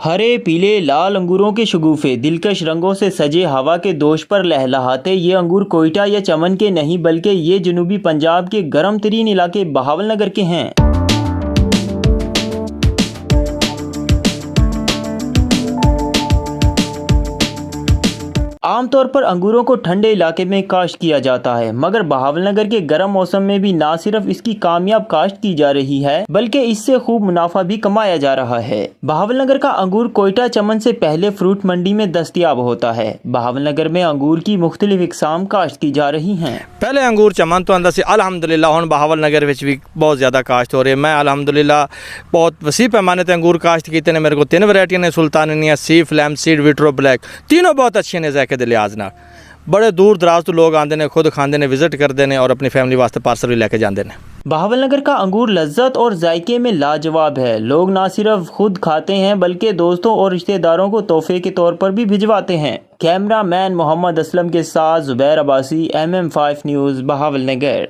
हरे पीले लाल अंगूरों के शगुफे दिलकश रंगों से सजे हवा के दोष पर लहलहाते ये अंगूर कोयटा या चमन के नहीं बल्कि ये जनूबी पंजाब के गर्म तरीन इलाके बहावलनगर के हैं। आमतौर पर अंगूरों को ठंडे इलाके में काश्त किया जाता है, मगर बहावलनगर के गर्म मौसम में भी ना सिर्फ इसकी कामयाब काश्त की जा रही है बल्कि इससे खूब मुनाफा भी कमाया जा रहा है। बहावलनगर का अंगूर कोयटा चमन से पहले फ्रूट मंडी में दस्तयाब होता है। बहावलनगर में अंगूर की मुख्तलिफ इकसाम काश्त की जा रही हैं। पहले अंगूर चमन तो अंदर से अल्हम्दुलिल्लाह हुण बहावलनगर विच भी बहुत ज़्यादा काश्त हो रही है। मैं अल्हम्दुलिल्लाह बहुत वसी पैमाने ते अंगूर काश्त कीते ने। मेरे को 3 वैरायटियां ने, सुल्तानिया, सी फ्लैम सीड, विट्रो ब्लैक, तीनों बहुत अच्छे ने जायके दे लिहाज नाल। बड़े दूर दराज तो लोग आते हैं, खुद खाते हैं, विजिट करते हैं और अपनी फैमिली वास्ते पार्सल भी लेके जाते हैं। बहावलनगर का अंगूर लज्जत और जायके में लाजवाब है। लोग ना सिर्फ खुद खाते हैं बल्कि दोस्तों और रिश्तेदारों को तोहफे के तौर पर भी भिजवाते हैं। कैमरा मैन मोहम्मद असलम के साथ जुबैर अब्बासी, MM5 न्यूज़, बहावलनगर।